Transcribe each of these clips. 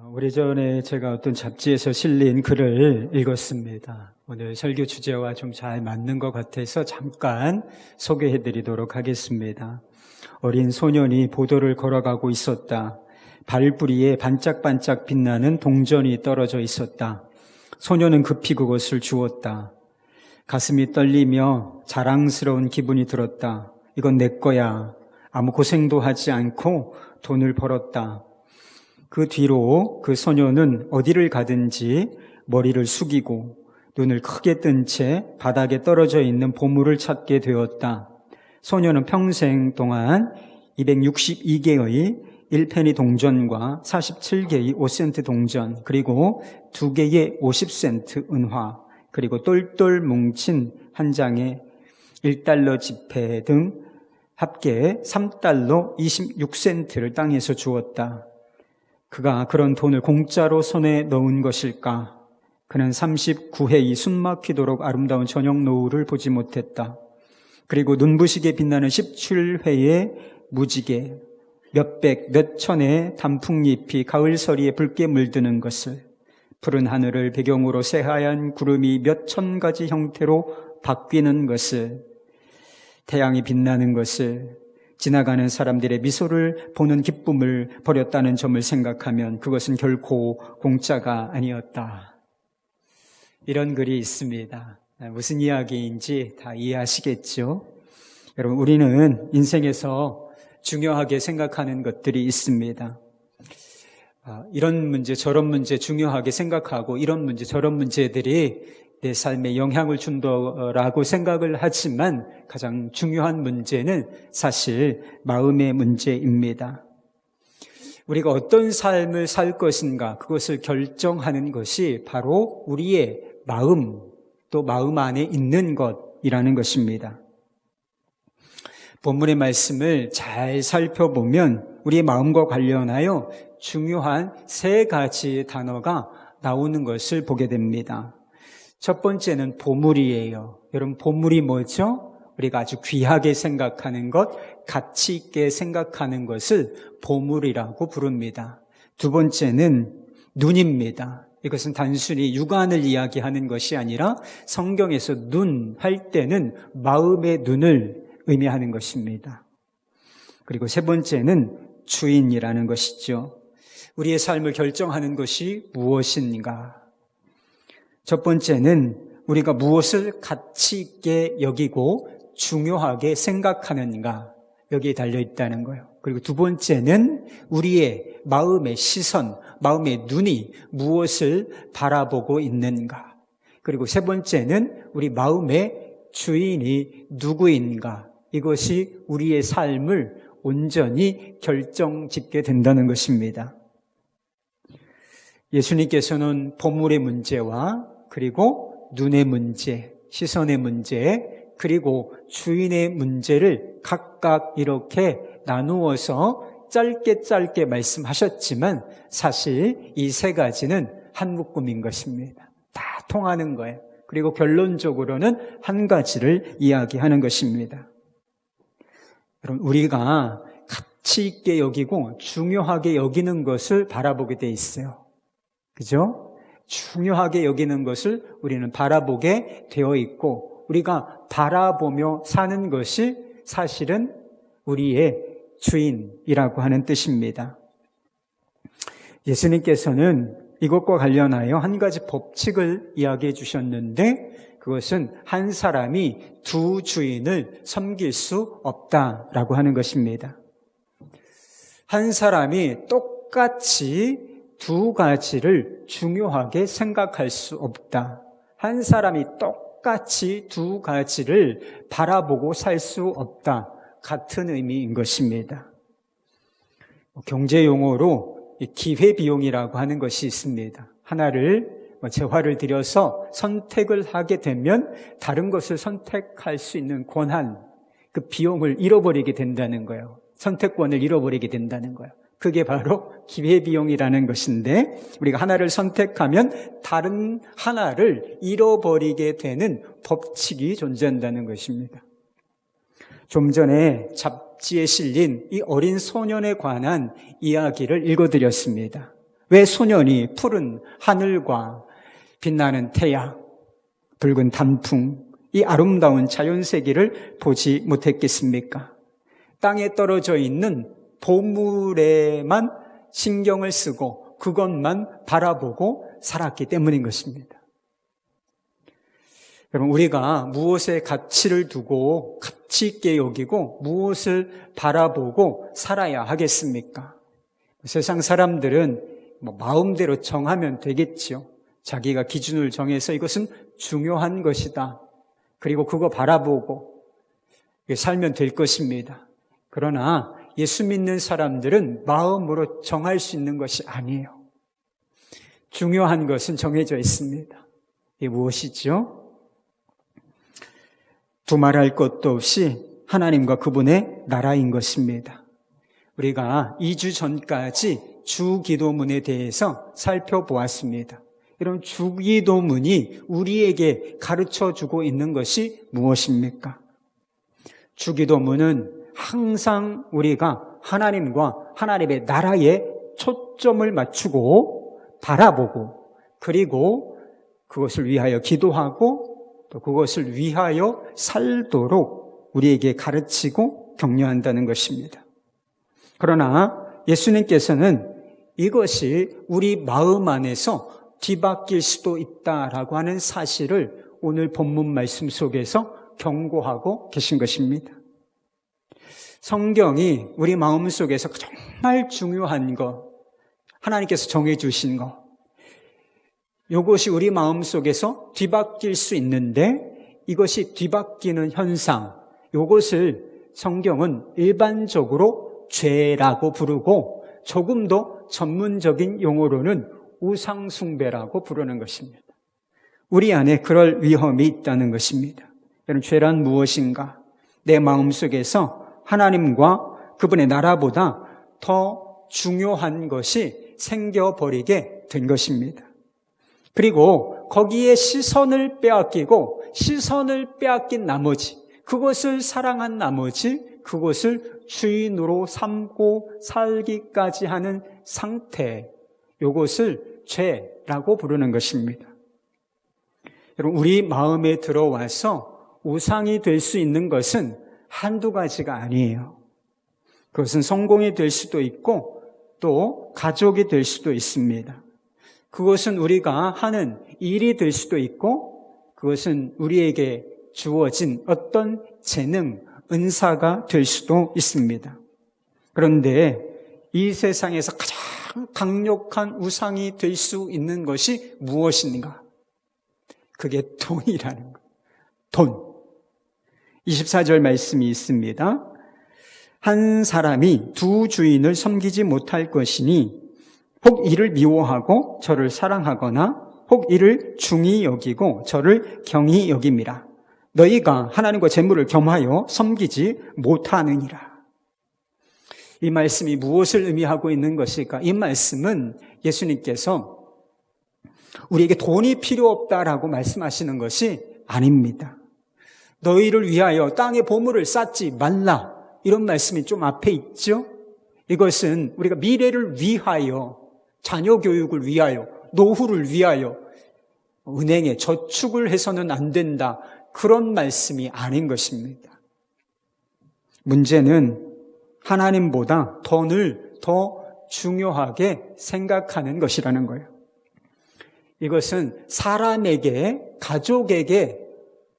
오래전에 제가 어떤 잡지에서 실린 글을 읽었습니다. 오늘 설교 주제와 좀 잘 맞는 것 같아서 잠깐 소개해드리도록 하겠습니다. 어린 소년이 보도를 걸어가고 있었다. 발뿌리에 반짝반짝 빛나는 동전이 떨어져 있었다. 소년은 급히 그것을 주웠다. 가슴이 떨리며 자랑스러운 기분이 들었다. 이건 내 거야. 아무 고생도 하지 않고 돈을 벌었다. 그 뒤로 그 소년은 어디를 가든지 머리를 숙이고 눈을 크게 뜬 채 바닥에 떨어져 있는 보물을 찾게 되었다. 소년은 평생 동안 262개의 1페니 동전과 47개의 5센트 동전, 그리고 2개의 50센트 은화, 그리고 똘똘 뭉친 한 장의 1달러 지폐 등 합계 3달러 26센트를 땅에서 주었다. 그가 그런 돈을 공짜로 손에 넣은 것일까? 그는 39회의 숨막히도록 아름다운 저녁 노을을 보지 못했다. 그리고 눈부시게 빛나는 17회의 무지개, 몇백, 몇천의 단풍잎이 가을서리에 붉게 물드는 것을, 푸른 하늘을 배경으로 새하얀 구름이 몇천 가지 형태로 바뀌는 것을, 태양이 빛나는 것을, 지나가는 사람들의 미소를 보는 기쁨을 버렸다는 점을 생각하면 그것은 결코 공짜가 아니었다. 이런 글이 있습니다. 무슨 이야기인지 다 이해하시겠죠? 여러분, 우리는 인생에서 중요하게 생각하는 것들이 있습니다. 이런 문제, 저런 문제 중요하게 생각하고 이런 문제, 저런 문제들이 내 삶에 영향을 준다라고 생각을 하지만 가장 중요한 문제는 사실 마음의 문제입니다. 우리가 어떤 삶을 살 것인가, 그것을 결정하는 것이 바로 우리의 마음, 또 마음 안에 있는 것이라는 것입니다. 본문의 말씀을 잘 살펴보면 우리의 마음과 관련하여 중요한 3가지 단어가 나오는 것을 보게 됩니다. 첫 번째는 보물이에요. 여러분, 보물이 뭐죠? 우리가 아주 귀하게 생각하는 것, 가치 있게 생각하는 것을 보물이라고 부릅니다. 두 번째는 눈입니다. 이것은 단순히 육안을 이야기하는 것이 아니라 성경에서 눈 할 때는 마음의 눈을 의미하는 것입니다. 그리고 세 번째는 주인이라는 것이죠. 우리의 삶을 결정하는 것이 무엇인가? 첫 번째는 우리가 무엇을 가치 있게 여기고 중요하게 생각하는가, 여기에 달려있다는 거예요. 그리고 두 번째는 우리의 마음의 시선, 마음의 눈이 무엇을 바라보고 있는가. 그리고 세 번째는 우리 마음의 주인이 누구인가. 이것이 우리의 삶을 온전히 결정짓게 된다는 것입니다. 예수님께서는 보물의 문제와 그리고 눈의 문제, 시선의 문제, 그리고 주인의 문제를 각각 이렇게 나누어서 짧게 말씀하셨지만 사실 이 3가지는 한 묶음인 것입니다. 다 통하는 거예요. 그리고 결론적으로는 한 가지를 이야기하는 것입니다. 여러분, 우리가 가치 있게 여기고 중요하게 여기는 것을 바라보게 돼 있어요. 그죠? 중요하게 여기는 것을 우리는 바라보게 되어 있고, 우리가 바라보며 사는 것이 사실은 우리의 주인이라고 하는 뜻입니다. 예수님께서는 이것과 관련하여 한 가지 법칙을 이야기해 주셨는데, 그것은 한 사람이 두 주인을 섬길 수 없다라고 하는 것입니다. 한 사람이 똑같이 2가지를 중요하게 생각할 수 없다. 한 사람이 똑같이 2가지를 바라보고 살 수 없다. 같은 의미인 것입니다. 경제 용어로 기회비용이라고 하는 것이 있습니다. 하나를 재화를 들여서 선택을 하게 되면 다른 것을 선택할 수 있는 권한, 그 비용을 잃어버리게 된다는 거예요. 선택권을 잃어버리게 된다는 거예요. 그게 바로 기회비용이라는 것인데, 우리가 하나를 선택하면 다른 하나를 잃어버리게 되는 법칙이 존재한다는 것입니다. 좀 전에 잡지에 실린 이 어린 소년에 관한 이야기를 읽어드렸습니다. 왜 소년이 푸른 하늘과 빛나는 태양, 붉은 단풍, 이 아름다운 자연세계를 보지 못했겠습니까? 땅에 떨어져 있는 보물에만 신경을 쓰고 그것만 바라보고 살았기 때문인 것입니다. 여러분, 우리가 무엇에 가치를 두고 가치 있게 여기고 무엇을 바라보고 살아야 하겠습니까? 세상 사람들은 마음대로 정하면 되겠죠. 자기가 기준을 정해서 이것은 중요한 것이다. 그리고 그거 바라보고 살면 될 것입니다. 그러나 예수 믿는 사람들은 마음으로 정할 수 있는 것이 아니에요. 중요한 것은 정해져 있습니다. 이게 무엇이죠? 두말할 것도 없이 하나님과 그분의 나라인 것입니다. 우리가 2주 전까지 주기도문에 대해서 살펴보았습니다. 이런 주기도문이 우리에게 가르쳐주고 있는 것이 무엇입니까? 주기도문은 항상 우리가 하나님과 하나님의 나라에 초점을 맞추고 바라보고 그리고 그것을 위하여 기도하고 또 그것을 위하여 살도록 우리에게 가르치고 격려한다는 것입니다. 그러나 예수님께서는 이것이 우리 마음 안에서 뒤바뀔 수도 있다라고 하는 사실을 오늘 본문 말씀 속에서 경고하고 계신 것입니다. 성경이 우리 마음 속에서 정말 중요한 것, 하나님께서 정해주신 것, 이것이 우리 마음 속에서 뒤바뀔 수 있는데 이것이 뒤바뀌는 현상, 이것을 성경은 일반적으로 죄라고 부르고 조금 더 전문적인 용어로는 우상숭배라고 부르는 것입니다. 우리 안에 그럴 위험이 있다는 것입니다. 여러분, 죄란 무엇인가? 내 마음 속에서 하나님과 그분의 나라보다 더 중요한 것이 생겨버리게 된 것입니다. 그리고 거기에 시선을 빼앗기고 시선을 빼앗긴 나머지 그것을 사랑한 나머지 그것을 주인으로 삼고 살기까지 하는 상태, 이것을 죄라고 부르는 것입니다. 여러분, 우리 마음에 들어와서 우상이 될 수 있는 것은 한두 가지가 아니에요. 그것은 성공이 될 수도 있고 또 가족이 될 수도 있습니다. 그것은 우리가 하는 일이 될 수도 있고 그것은 우리에게 주어진 어떤 재능, 은사가 될 수도 있습니다. 그런데 이 세상에서 가장 강력한 우상이 될 수 있는 것이 무엇인가? 그게 돈이라는 것. 돈. 24절 말씀이 있습니다. 한 사람이 두 주인을 섬기지 못할 것이니 혹 이를 미워하고 저를 사랑하거나 혹 이를 중히 여기고 저를 경히 여김이라. 너희가 하나님과 재물을 겸하여 섬기지 못하느니라. 이 말씀이 무엇을 의미하고 있는 것일까? 이 말씀은 예수님께서 우리에게 돈이 필요 없다라고 말씀하시는 것이 아닙니다. 너희를 위하여 땅에 보물을 쌓지 말라. 이런 말씀이 좀 앞에 있죠? 이것은 우리가 미래를 위하여, 자녀 교육을 위하여, 노후를 위하여 은행에 저축을 해서는 안 된다. 그런 말씀이 아닌 것입니다. 문제는 하나님보다 돈을 더 중요하게 생각하는 것이라는 거예요. 이것은 사람에게, 가족에게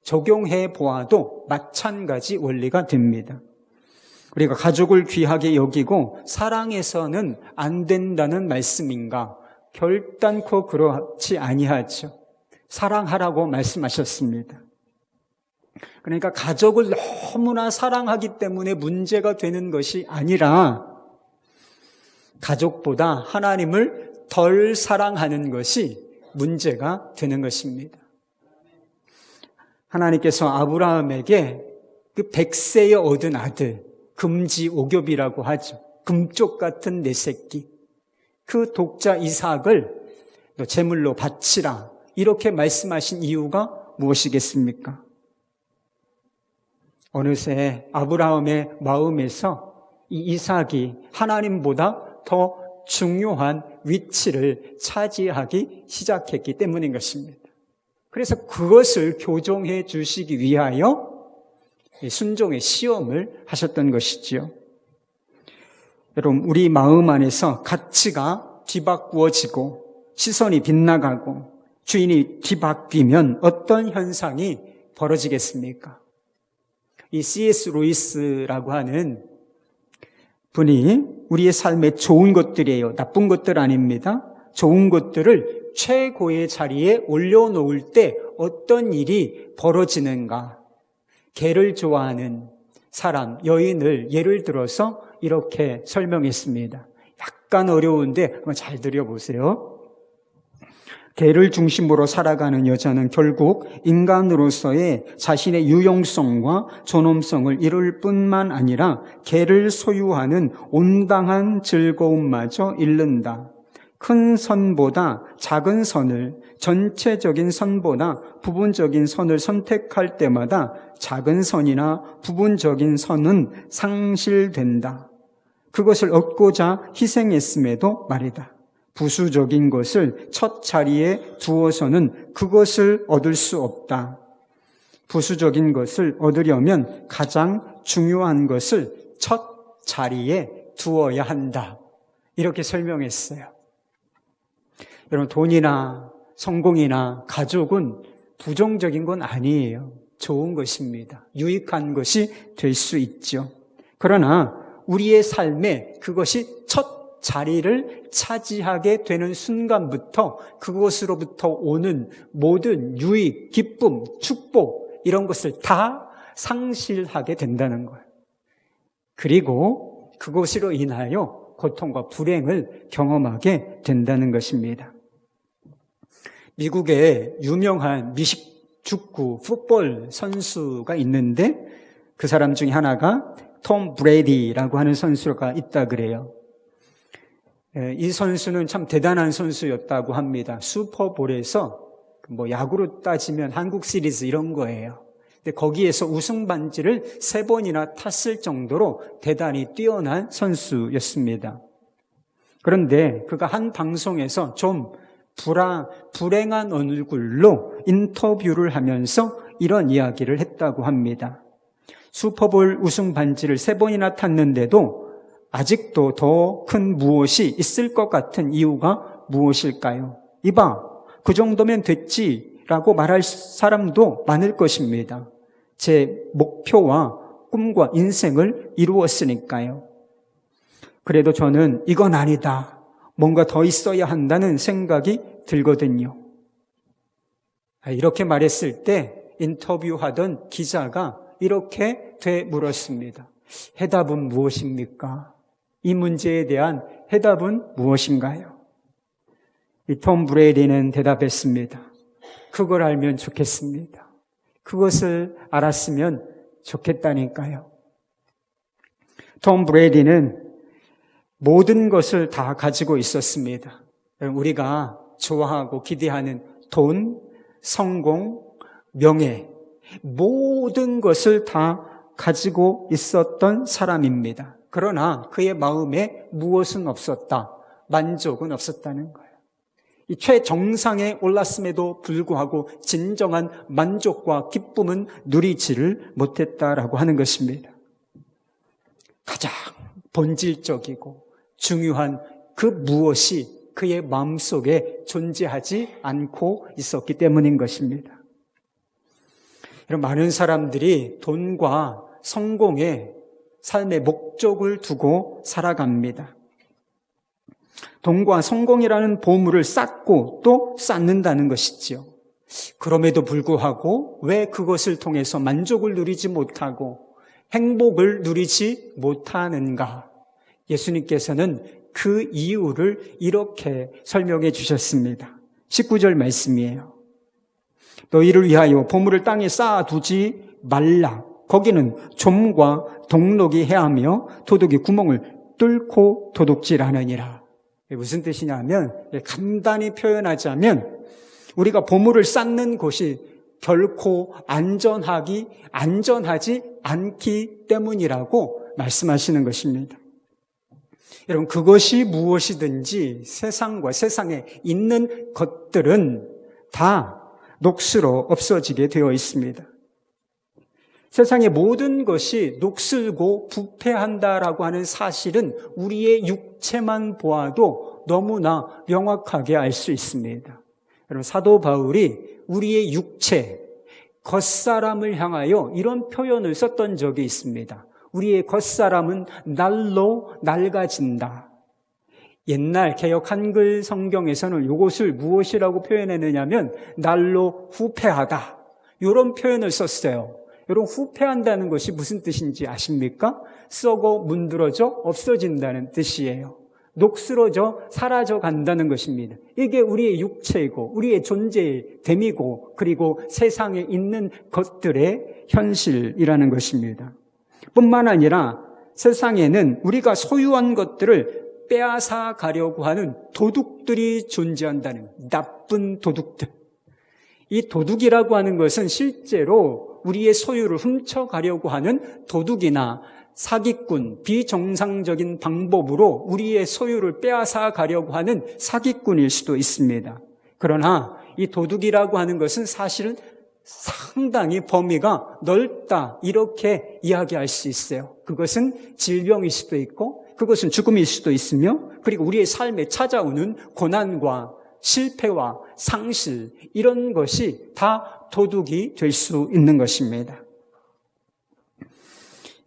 적용해 보아도 마찬가지 원리가 됩니다. 우리가 가족을 귀하게 여기고 사랑해서는 안 된다는 말씀인가? 결단코 그렇지 아니하죠. 사랑하라고 말씀하셨습니다. 그러니까 가족을 너무나 사랑하기 때문에 문제가 되는 것이 아니라 가족보다 하나님을 덜 사랑하는 것이 문제가 되는 것입니다. 하나님께서 아브라함에게 그 100세에 얻은 아들, 금지오겹이라고 하죠. 금쪽 같은 내 새끼. 그 독자 이삭을 너 제물로 바치라. 이렇게 말씀하신 이유가 무엇이겠습니까? 어느새 아브라함의 마음에서 이 이삭이 하나님보다 더 중요한 위치를 차지하기 시작했기 때문인 것입니다. 그래서 그것을 교정해 주시기 위하여 순종의 시험을 하셨던 것이지요. 여러분, 우리 마음 안에서 가치가 뒤바꾸어지고 시선이 빗나가고 주인이 뒤바뀌면 어떤 현상이 벌어지겠습니까? 이 C.S. 루이스라고 하는 분이 우리의 삶에 좋은 것들이에요. 나쁜 것들 아닙니다. 좋은 것들을 최고의 자리에 올려놓을 때 어떤 일이 벌어지는가? 개를 좋아하는 사람, 여인을 예를 들어서 이렇게 설명했습니다. 약간 어려운데 한번 잘 들어보세요. 개를 중심으로 살아가는 여자는 결국 인간으로서의 자신의 유용성과 존엄성을 이룰 뿐만 아니라 개를 소유하는 온당한 즐거움마저 잃는다. 큰 선보다 작은 선을, 전체적인 선보다 부분적인 선을 선택할 때마다 작은 선이나 부분적인 선은 상실된다. 그것을 얻고자 희생했음에도 말이다. 부수적인 것을 첫 자리에 두어서는 그것을 얻을 수 없다. 부수적인 것을 얻으려면 가장 중요한 것을 첫 자리에 두어야 한다. 이렇게 설명했어요. 여러분, 돈이나 성공이나 가족은 부정적인 건 아니에요. 좋은 것입니다. 유익한 것이 될 수 있죠. 그러나 우리의 삶에 그것이 첫 자리를 차지하게 되는 순간부터 그것으로부터 오는 모든 유익, 기쁨, 축복 이런 것을 다 상실하게 된다는 거예요. 그리고 그것으로 인하여 고통과 불행을 경험하게 된다는 것입니다. 미국에 유명한 미식 축구 풋볼 선수가 있는데 그 사람 중에 하나가 톰 브레이디라고 하는 선수가 있다 그래요. 이 선수는 참 대단한 선수였다고 합니다. 슈퍼볼에서 야구로 따지면 한국 시리즈 이런 거예요. 근데 거기에서 우승 반지를 3번이나 탔을 정도로 대단히 뛰어난 선수였습니다. 그런데 그가 한 방송에서 좀 불행한 얼굴로 인터뷰를 하면서 이런 이야기를 했다고 합니다. 슈퍼볼 우승 반지를 3번이나 탔는데도 아직도 더 큰 무엇이 있을 것 같은 이유가 무엇일까요? 이봐, 그 정도면 됐지라고 말할 사람도 많을 것입니다. 제 목표와 꿈과 인생을 이루었으니까요. 그래도 저는 이건 아니다. 뭔가 더 있어야 한다는 생각이 들거든요. 이렇게 말했을 때 인터뷰하던 기자가 이렇게 되물었습니다. 해답은 무엇입니까? 이 문제에 대한 해답은 무엇인가요? 이 톰 브레이디는 대답했습니다. 그걸 알면 좋겠습니다. 그것을 알았으면 좋겠다니까요. 톰 브레이디는 모든 것을 다 가지고 있었습니다. 우리가 좋아하고 기대하는 돈, 성공, 명예, 모든 것을 다 가지고 있었던 사람입니다. 그러나 그의 마음에 무엇은 없었다. 만족은 없었다는 거예요. 이 최정상에 올랐음에도 불구하고 진정한 만족과 기쁨은 누리지를 못했다라고 하는 것입니다. 가장 본질적이고 중요한 그 무엇이 그의 마음속에 존재하지 않고 있었기 때문인 것입니다. 이런 많은 사람들이 돈과 성공에 삶의 목적을 두고 살아갑니다. 돈과 성공이라는 보물을 쌓고 또 쌓는다는 것이지요. 그럼에도 불구하고 왜 그것을 통해서 만족을 누리지 못하고 행복을 누리지 못하는가? 예수님께서는 그 이유를 이렇게 설명해 주셨습니다. 19절 말씀이에요. 너희를 위하여 보물을 땅에 쌓아두지 말라. 거기는 좀과 동록이 해하며 도둑이 구멍을 뚫고 도둑질하느니라. 무슨 뜻이냐면 간단히 표현하자면 우리가 보물을 쌓는 곳이 결코 안전하지 않기 때문이라고 말씀하시는 것입니다. 여러분, 그것이 무엇이든지 세상과 세상에 있는 것들은 다 녹슬어 없어지게 되어 있습니다. 세상의 모든 것이 녹슬고 부패한다라고 하는 사실은 우리의 육체만 보아도 너무나 명확하게 알 수 있습니다. 여러분, 사도 바울이 우리의 육체, 겉사람을 향하여 이런 표현을 썼던 적이 있습니다. 우리의 겉사람은 날로 낡아진다. 옛날 개역 한글 성경에서는 이것을 무엇이라고 표현했느냐면 날로 후패하다. 이런 표현을 썼어요. 여러분, 후패한다는 것이 무슨 뜻인지 아십니까? 썩어 문드러져 없어진다는 뜻이에요. 녹슬어져 사라져 간다는 것입니다. 이게 우리의 육체이고 우리의 존재의 됨이고 그리고 세상에 있는 것들의 현실이라는 것입니다. 뿐만 아니라 세상에는 우리가 소유한 것들을 빼앗아 가려고 하는 도둑들이 존재한다는, 나쁜 도둑들. 이 도둑이라고 하는 것은 실제로 우리의 소유를 훔쳐가려고 하는 도둑이나 사기꾼, 비정상적인 방법으로 우리의 소유를 빼앗아 가려고 하는 사기꾼일 수도 있습니다. 그러나 이 도둑이라고 하는 것은 사실은 상당히 범위가 넓다, 이렇게 이야기할 수 있어요. 그것은 질병일 수도 있고 그것은 죽음일 수도 있으며, 그리고 우리의 삶에 찾아오는 고난과 실패와 상실, 이런 것이 다 도둑이 될 수 있는 것입니다.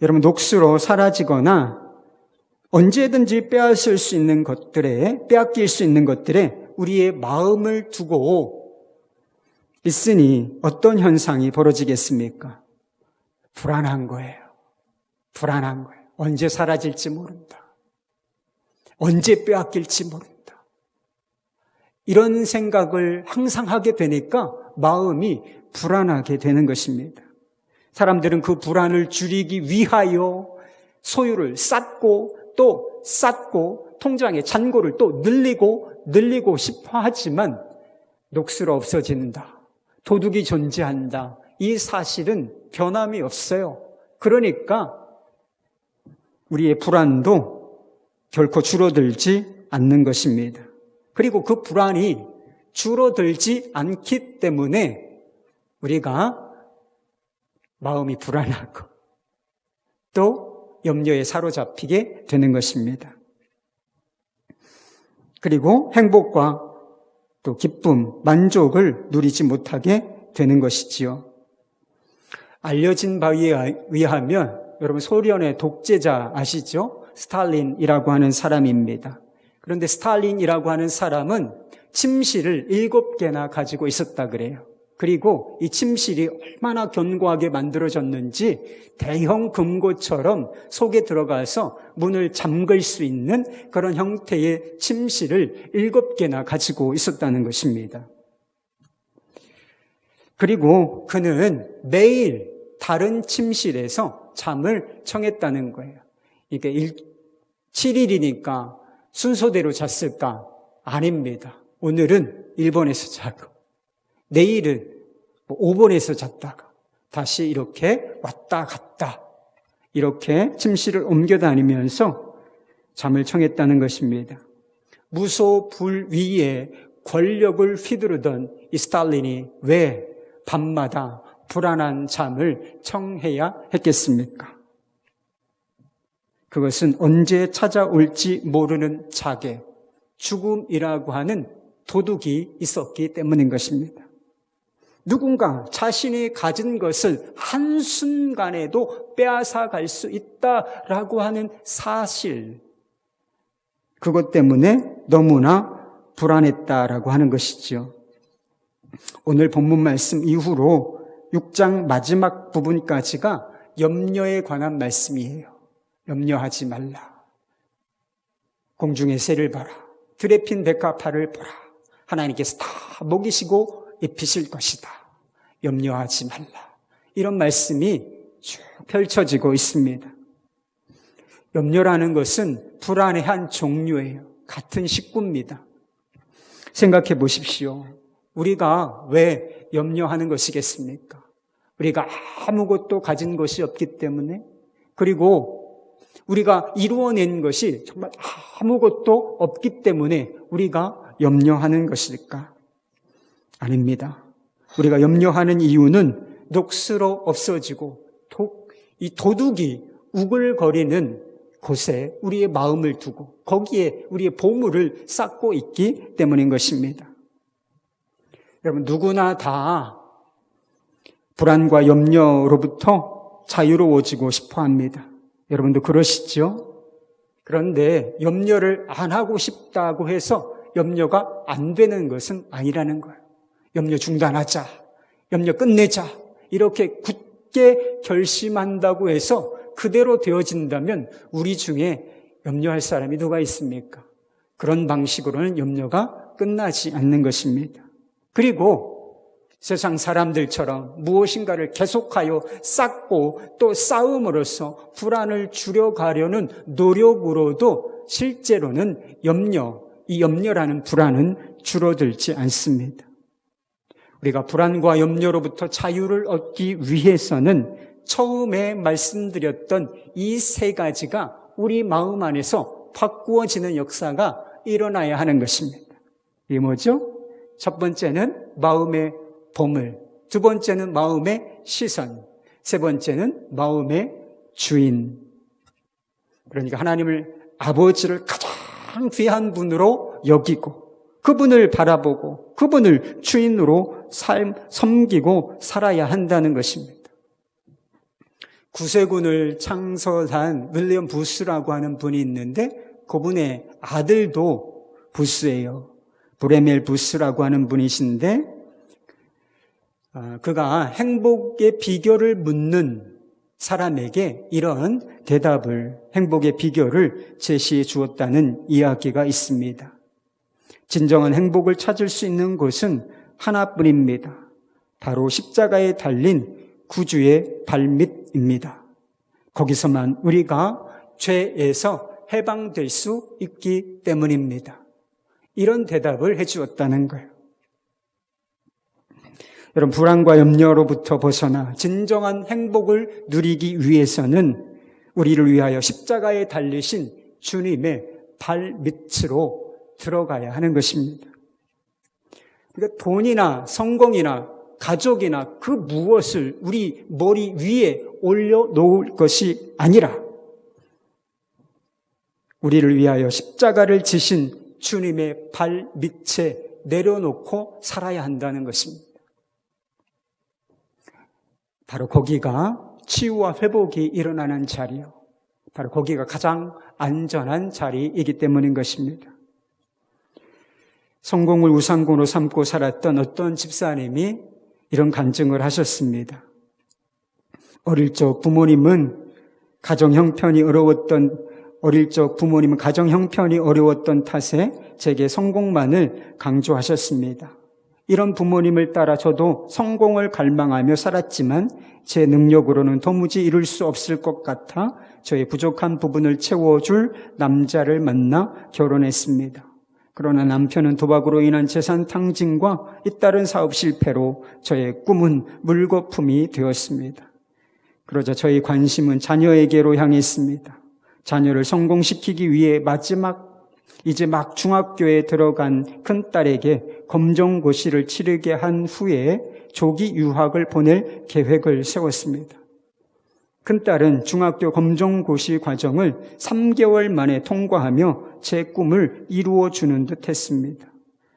여러분, 녹슬어 사라지거나 언제든지 빼앗을 수 있는 것들에, 빼앗길 수 있는 것들에 우리의 마음을 두고 있으니 어떤 현상이 벌어지겠습니까? 불안한 거예요. 불안한 거예요. 언제 사라질지 모른다. 언제 빼앗길지 모른다. 이런 생각을 항상 하게 되니까 마음이 불안하게 되는 것입니다. 사람들은 그 불안을 줄이기 위하여 소유를 쌓고 또 쌓고 통장의 잔고를 또 늘리고 싶어 하지만 녹슬어 없어진다. 도둑이 존재한다. 이 사실은 변함이 없어요. 그러니까 우리의 불안도 결코 줄어들지 않는 것입니다. 그리고 그 불안이 줄어들지 않기 때문에 우리가 마음이 불안하고 또 염려에 사로잡히게 되는 것입니다. 그리고 행복과 또 기쁨, 만족을 누리지 못하게 되는 것이지요. 알려진 바에 의하면 여러분, 소련의 독재자 아시죠? 스탈린이라고 하는 사람입니다. 그런데 스탈린이라고 하는 사람은 침실을 7개나 가지고 있었다 그래요. 그리고 이 침실이 얼마나 견고하게 만들어졌는지 대형 금고처럼 속에 들어가서 문을 잠글 수 있는 그런 형태의 침실을 7개나 가지고 있었다는 것입니다. 그리고 그는 매일 다른 침실에서 잠을 청했다는 거예요. 이게 7일이니까 순서대로 잤을까? 아닙니다. 오늘은 1번에서 자고 내일은 5번에서 잤다가 다시 이렇게 왔다 갔다 이렇게 침실을 옮겨 다니면서 잠을 청했다는 것입니다. 무소불위의 권력을 휘두르던 이 스탈린이 왜 밤마다 불안한 잠을 청해야 했겠습니까? 그것은 언제 찾아올지 모르는 자괴, 죽음이라고 하는 도둑이 있었기 때문인 것입니다. 누군가 자신이 가진 것을 한순간에도 빼앗아 갈 수 있다라고 하는 사실, 그것 때문에 너무나 불안했다라고 하는 것이죠. 오늘 본문 말씀 이후로 6장 마지막 부분까지가 염려에 관한 말씀이에요. 염려하지 말라. 공중의 새를 봐라. 들에 핀 백합화를 보라. 하나님께서 다 먹이시고 입히실 것이다. 염려하지 말라. 이런 말씀이 쭉 펼쳐지고 있습니다. 염려라는 것은 불안의 한 종류예요. 같은 식구입니다. 생각해 보십시오. 우리가 왜 염려하는 것이겠습니까? 우리가 아무것도 가진 것이 없기 때문에, 그리고 우리가 이루어낸 것이 정말 아무것도 없기 때문에 우리가 염려하는 것일까? 아닙니다. 우리가 염려하는 이유는 녹슬어 없어지고 이 도둑이 우글거리는 곳에 우리의 마음을 두고 거기에 우리의 보물을 쌓고 있기 때문인 것입니다. 여러분, 누구나 다 불안과 염려로부터 자유로워지고 싶어 합니다. 여러분도 그러시죠? 그런데 염려를 안 하고 싶다고 해서 염려가 안 되는 것은 아니라는 거예요. 염려 중단하자, 염려 끝내자, 이렇게 굳게 결심한다고 해서 그대로 되어진다면 우리 중에 염려할 사람이 누가 있습니까? 그런 방식으로는 염려가 끝나지 않는 것입니다. 그리고 세상 사람들처럼 무엇인가를 계속하여 쌓고 또 쌓음으로써 불안을 줄여가려는 노력으로도 실제로는 이 염려라는 불안은 줄어들지 않습니다. 우리가 불안과 염려로부터 자유를 얻기 위해서는 처음에 말씀드렸던 이 세 가지가 우리 마음 안에서 바꾸어지는 역사가 일어나야 하는 것입니다. 이게 뭐죠? 첫 번째는 마음의 보물, 두 번째는 마음의 시선, 세 번째는 마음의 주인. 그러니까 하나님을 아버지를 가장 귀한 분으로 여기고 그분을 바라보고 그분을 주인으로 섬기고 살아야 한다는 것입니다. 구세군을 창설한 윌리엄 부스라고 하는 분이 있는데 그분의 아들도 부스예요. 브레멜 부스라고 하는 분이신데 그가 행복의 비결을 묻는 사람에게 이런 행복의 비결을 제시해 주었다는 이야기가 있습니다. 진정한 행복을 찾을 수 있는 곳은 하나뿐입니다. 바로 십자가에 달린 구주의 발밑입니다. 거기서만 우리가 죄에서 해방될 수 있기 때문입니다. 이런 대답을 해주었다는 거예요. 여러분, 불안과 염려로부터 벗어나 진정한 행복을 누리기 위해서는 우리를 위하여 십자가에 달리신 주님의 발밑으로 들어가야 하는 것입니다. 그러니까 돈이나 성공이나 가족이나 그 무엇을 우리 머리 위에 올려놓을 것이 아니라 우리를 위하여 십자가를 지신 주님의 발밑에 내려놓고 살아야 한다는 것입니다. 바로 거기가 치유와 회복이 일어나는 자리요. 바로 거기가 가장 안전한 자리이기 때문인 것입니다. 성공을 우상으로 삼고 살았던 어떤 집사님이 이런 간증을 하셨습니다. 어릴 적 부모님은 가정 형편이 어려웠던 탓에 제게 성공만을 강조하셨습니다. 이런 부모님을 따라 저도 성공을 갈망하며 살았지만 제 능력으로는 도무지 이룰 수 없을 것 같아 저의 부족한 부분을 채워줄 남자를 만나 결혼했습니다. 그러나 남편은 도박으로 인한 재산 탕진과 잇따른 사업 실패로 저의 꿈은 물거품이 되었습니다. 그러자 저의 관심은 자녀에게로 향했습니다. 자녀를 성공시키기 위해 이제 막 중학교에 들어간 큰딸에게 검정고시를 치르게 한 후에 조기 유학을 보낼 계획을 세웠습니다. 큰딸은 중학교 검정고시 과정을 3개월 만에 통과하며 제 꿈을 이루어주는 듯 했습니다.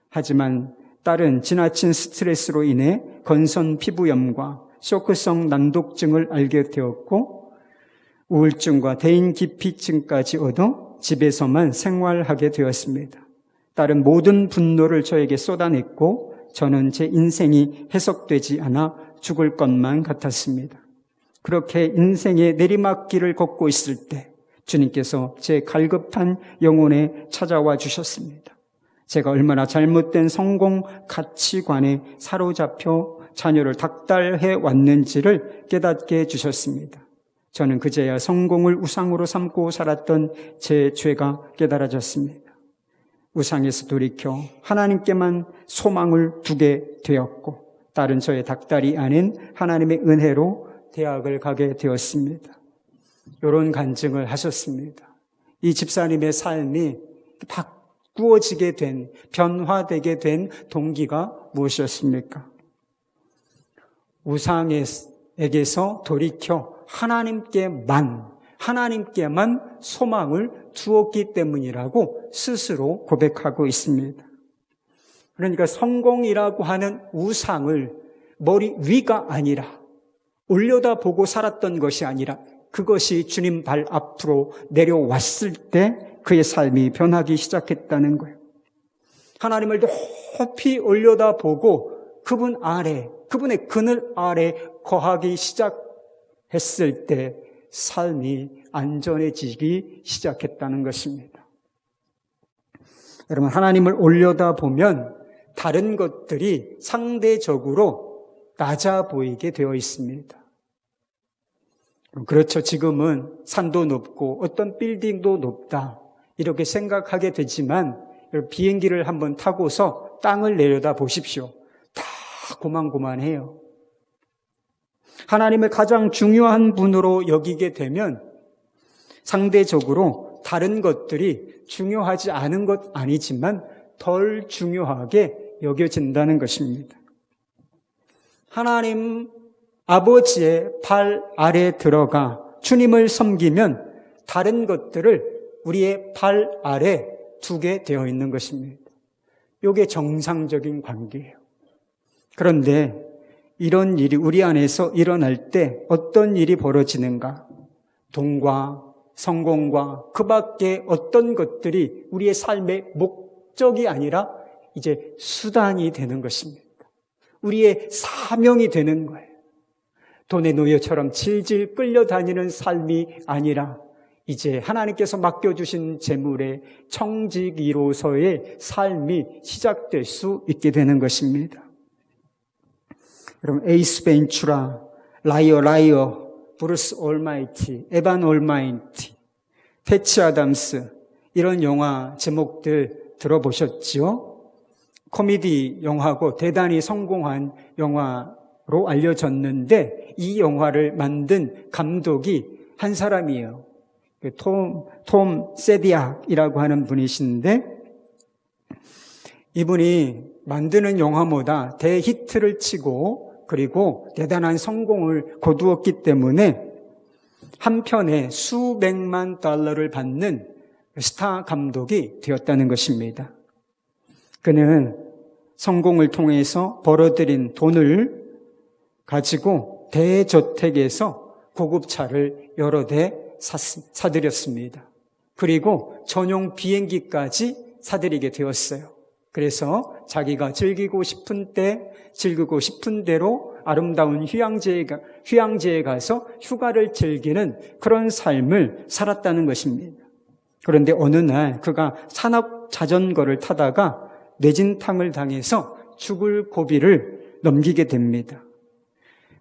하지만 딸은 지나친 스트레스로 인해 건선 피부염과 쇼크성 난독증을 앓게 되었고 우울증과 대인기피증까지 얻어 집에서만 생활하게 되었습니다. 딸은 모든 분노를 저에게 쏟아냈고 저는 제 인생이 해석되지 않아 죽을 것만 같았습니다. 그렇게 인생의 내리막길을 걷고 있을 때 주님께서 제 갈급한 영혼에 찾아와 주셨습니다. 제가 얼마나 잘못된 성공 가치관에 사로잡혀 자녀를 닥달해 왔는지를 깨닫게 해주셨습니다. 저는 그제야 성공을 우상으로 삼고 살았던 제 죄가 깨달아졌습니다. 우상에서 돌이켜 하나님께만 소망을 두게 되었고 딸은 저의 닥달이 아닌 하나님의 은혜로 대학을 가게 되었습니다. 이런 간증을 하셨습니다. 이 집사님의 삶이 바꾸어지게 된, 변화되게 된 동기가 무엇이었습니까? 우상에게서 돌이켜 하나님께만 소망을 두었기 때문이라고 스스로 고백하고 있습니다. 그러니까 성공이라고 하는 우상을 머리 위가 아니라 올려다보고 살았던 것이 아니라 그것이 주님 발 앞으로 내려왔을 때 그의 삶이 변하기 시작했다는 거예요. 하나님을 높이 올려다보고 그분 아래, 그분의 그늘 아래 거하기 시작했을 때 삶이 안전해지기 시작했다는 것입니다. 여러분, 하나님을 올려다보면 다른 것들이 상대적으로 낮아 보이게 되어 있습니다. 그렇죠. 지금은 산도 높고 어떤 빌딩도 높다 이렇게 생각하게 되지만 비행기를 한번 타고서 땅을 내려다 보십시오. 다 고만고만해요. 하나님을 가장 중요한 분으로 여기게 되면 상대적으로 다른 것들이 중요하지 않은 것 아니지만 덜 중요하게 여겨진다는 것입니다. 하나님 아버지의 발 아래 들어가 주님을 섬기면 다른 것들을 우리의 발 아래 두게 되어 있는 것입니다. 이게 정상적인 관계예요. 그런데 이런 일이 우리 안에서 일어날 때 어떤 일이 벌어지는가? 돈과 성공과 그 밖에 어떤 것들이 우리의 삶의 목적이 아니라 이제 수단이 되는 것입니다. 우리의 사명이 되는 거예요. 돈의 노예처럼 질질 끌려다니는 삶이 아니라 이제 하나님께서 맡겨주신 재물의 청지기로서의 삶이 시작될 수 있게 되는 것입니다. 여러분, 에이스 벤츄라, 라이어, 브루스 올마이티, 에반 올마이티, 패치 아담스 이런 영화 제목들 들어보셨지요? 코미디 영화고 대단히 성공한 영화로 알려졌는데 이 영화를 만든 감독이 한 사람이에요. 톰 세디악이라고 하는 분이신데 이분이 만드는 영화보다 대히트를 치고 그리고 대단한 성공을 거두었기 때문에 한 편에 수백만 달러를 받는 스타 감독이 되었다는 것입니다. 그는 성공을 통해서 벌어들인 돈을 가지고 대저택에서 고급차를 여러 대 사들였습니다. 그리고 전용 비행기까지 사들이게 되었어요. 그래서 자기가 즐기고 싶은 때 즐기고 싶은 대로 아름다운 휴양지에 가서 휴가를 즐기는 그런 삶을 살았다는 것입니다. 그런데 어느 날 그가 산악 자전거를 타다가 뇌진탕을 당해서 죽을 고비를 넘기게 됩니다.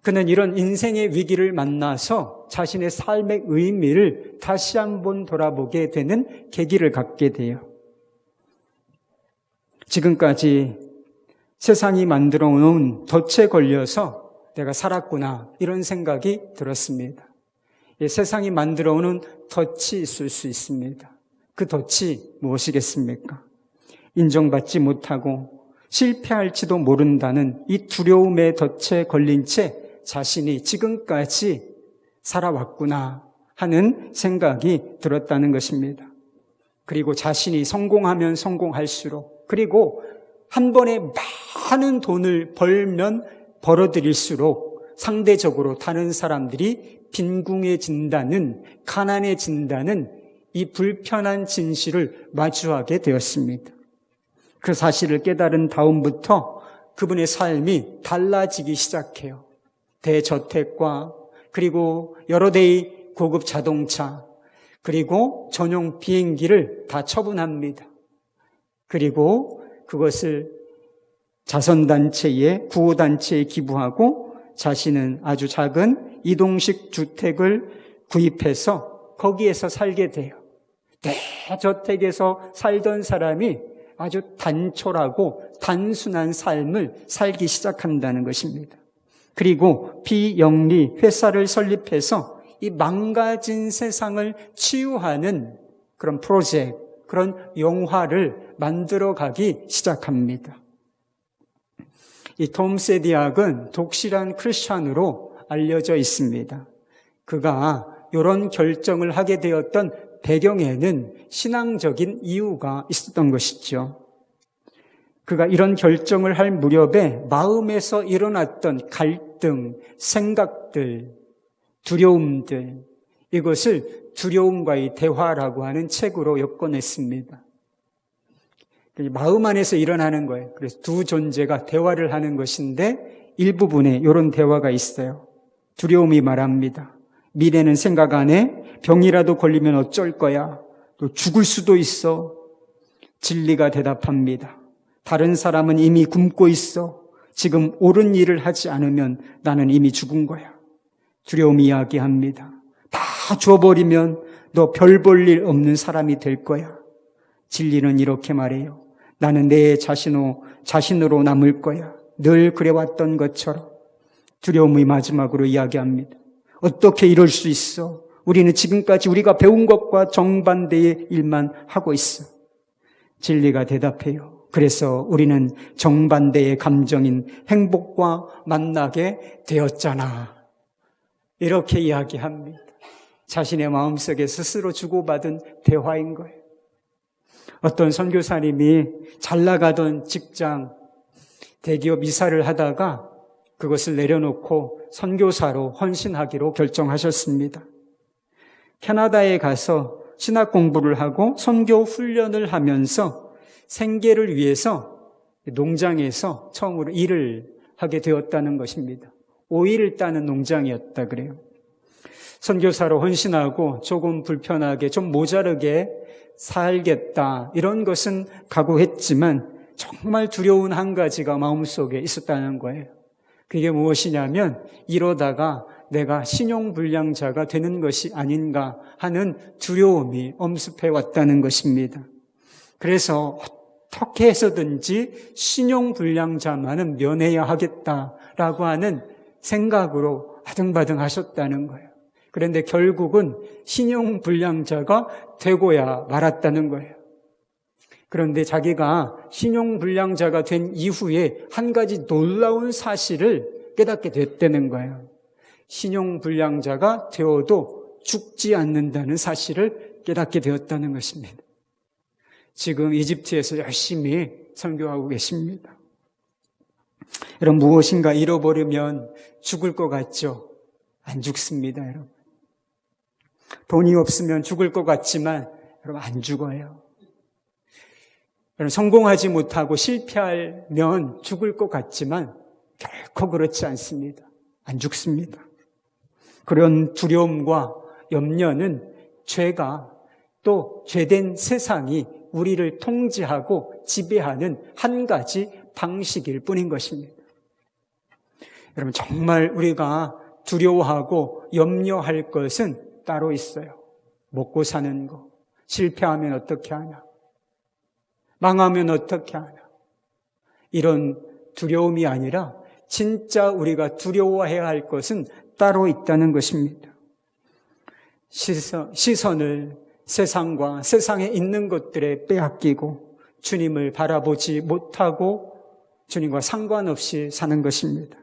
그는 이런 인생의 위기를 만나서 자신의 삶의 의미를 다시 한번 돌아보게 되는 계기를 갖게 돼요. 지금까지 세상이 만들어 놓은 덫에 걸려서 내가 살았구나 이런 생각이 들었습니다. 세상이 만들어 오는 덫이 있을 수 있습니다. 그 덫이 무엇이겠습니까? 인정받지 못하고 실패할지도 모른다는 이 두려움의 덫에 걸린 채 자신이 지금까지 살아왔구나 하는 생각이 들었다는 것입니다. 그리고 자신이 성공하면 성공할수록 그리고 한 번에 많은 돈을 벌어들일수록 상대적으로 다른 사람들이 빈궁해진다는, 가난해진다는 이 불편한 진실을 마주하게 되었습니다. 그 사실을 깨달은 다음부터 그분의 삶이 달라지기 시작해요. 대저택과 그리고 여러 대의 고급 자동차 그리고 전용 비행기를 다 처분합니다. 그리고 그것을 자선단체에 구호단체에 기부하고 자신은 아주 작은 이동식 주택을 구입해서 거기에서 살게 돼요. 대저택에서 살던 사람이 아주 단촐하고 단순한 삶을 살기 시작한다는 것입니다. 그리고 비영리 회사를 설립해서 이 망가진 세상을 치유하는 그런 프로젝트, 그런 영화를 만들어가기 시작합니다. 이 톰 세디악은 독실한 크리스찬으로 알려져 있습니다. 그가 이런 결정을 하게 되었던 배경에는 신앙적인 이유가 있었던 것이죠. 그가 이런 결정을 할 무렵에 마음에서 일어났던 갈등, 생각들, 두려움들, 이것을 두려움과의 대화라고 하는 책으로 엮어냈습니다. 마음 안에서 일어나는 거예요. 그래서 두 존재가 대화를 하는 것인데 일부분에 이런 대화가 있어요. 두려움이 말합니다. 미래는 생각 안 해? 병이라도 걸리면 어쩔 거야? 또 죽을 수도 있어. 진리가 대답합니다. 다른 사람은 이미 굶고 있어. 지금 옳은 일을 하지 않으면 나는 이미 죽은 거야. 두려움이 이야기합니다. 다 줘버리면 너 별 볼 일 없는 사람이 될 거야. 진리는 이렇게 말해요. 나는 내 자신으로 남을 거야. 늘 그래왔던 것처럼. 두려움이 마지막으로 이야기합니다. 어떻게 이럴 수 있어? 우리는 지금까지 우리가 배운 것과 정반대의 일만 하고 있어. 진리가 대답해요. 그래서 우리는 정반대의 감정인 행복과 만나게 되었잖아. 이렇게 이야기합니다. 자신의 마음속에 스스로 주고받은 대화인 거예요. 어떤 선교사님이 잘 나가던 직장, 대기업 이사를 하다가 그것을 내려놓고 선교사로 헌신하기로 결정하셨습니다. 캐나다에 가서 신학 공부를 하고 선교 훈련을 하면서 생계를 위해서 농장에서 처음으로 일을 하게 되었다는 것입니다. 오이를 따는 농장이었다 그래요. 선교사로 헌신하고 조금 불편하게 좀 모자르게 살겠다 이런 것은 각오했지만 정말 두려운 한 가지가 마음속에 있었다는 거예요. 그게 무엇이냐면 이러다가 내가 신용불량자가 되는 것이 아닌가 하는 두려움이 엄습해 왔다는 것입니다. 그래서 어떻게 해서든지 신용불량자만은 면해야 하겠다라고 하는 생각으로 아등바등 하셨다는 거예요. 그런데 결국은 신용불량자가 되고야 말았다는 거예요. 그런데 자기가 신용불량자가 된 이후에 한 가지 놀라운 사실을 깨닫게 됐다는 거예요. 신용불량자가 되어도 죽지 않는다는 사실을 깨닫게 되었다는 것입니다. 지금 이집트에서 열심히 선교하고 계십니다. 여러분, 무엇인가 잃어버리면 죽을 것 같죠? 안 죽습니다, 여러분. 돈이 없으면 죽을 것 같지만 여러분 안 죽어요. 여러분, 성공하지 못하고 실패하면 죽을 것 같지만 결코 그렇지 않습니다. 안 죽습니다. 그런 두려움과 염려는 죄가 또 죄된 세상이 우리를 통제하고 지배하는 한 가지 방식일 뿐인 것입니다. 여러분, 정말 우리가 두려워하고 염려할 것은 따로 있어요. 먹고 사는 거. 실패하면 어떻게 하냐? 망하면 어떻게 하냐? 이런 두려움이 아니라 진짜 우리가 두려워해야 할 것은 따로 있다는 것입니다. 시선을 세상과 세상에 있는 것들에 빼앗기고 주님을 바라보지 못하고 주님과 상관없이 사는 것입니다.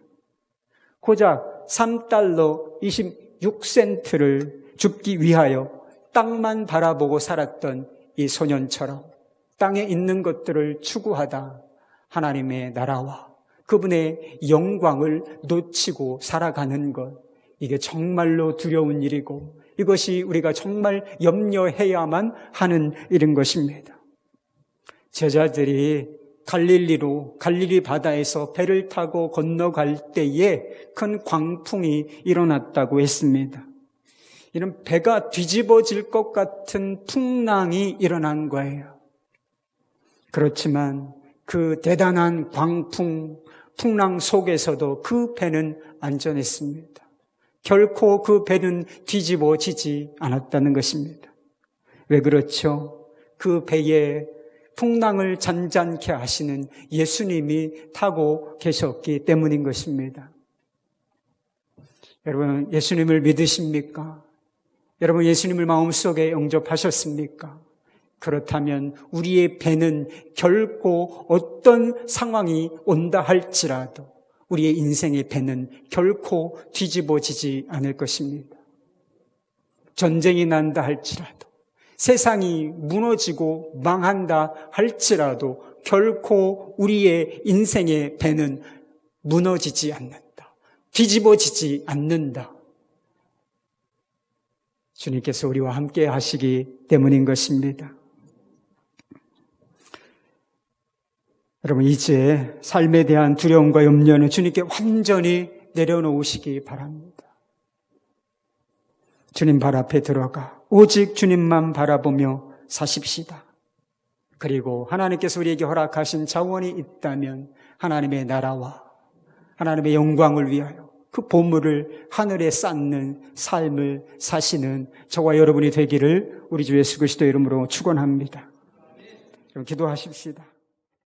고작 3달러 26센트를 줍기 위하여 땅만 바라보고 살았던 이 소년처럼 땅에 있는 것들을 추구하다 하나님의 나라와 그분의 영광을 놓치고 살아가는 것, 이게 정말로 두려운 일이고 이것이 우리가 정말 염려해야만 하는 일인 것입니다. 제자들이 갈릴리 바다에서 배를 타고 건너갈 때에 큰 광풍이 일어났다고 했습니다. 이런 배가 뒤집어질 것 같은 풍랑이 일어난 거예요. 그렇지만 그 대단한 풍랑 속에서도 그 배는 안전했습니다. 결코 그 배는 뒤집어지지 않았다는 것입니다. 왜 그렇죠? 그 배에 풍랑을 잔잔케 하시는 예수님이 타고 계셨기 때문인 것입니다. 여러분, 예수님을 믿으십니까? 여러분 예수님을 마음속에 영접하셨습니까? 그렇다면 우리의 배는 결코 어떤 상황이 온다 할지라도 우리의 인생의 배는 결코 뒤집어지지 않을 것입니다. 전쟁이 난다 할지라도, 세상이 무너지고 망한다 할지라도 결코 우리의 인생의 배는 무너지지 않는다. 뒤집어지지 않는다. 주님께서 우리와 함께 하시기 때문인 것입니다. 여러분, 이제 삶에 대한 두려움과 염려는 주님께 완전히 내려놓으시기 바랍니다. 주님 발 앞에 들어가 오직 주님만 바라보며 사십시다. 그리고 하나님께서 우리에게 허락하신 자원이 있다면 하나님의 나라와 하나님의 영광을 위하여 그 보물을 하늘에 쌓는 삶을 사시는 저와 여러분이 되기를 우리 주 예수 그리스도의 이름으로 축원합니다. 기도하십시다.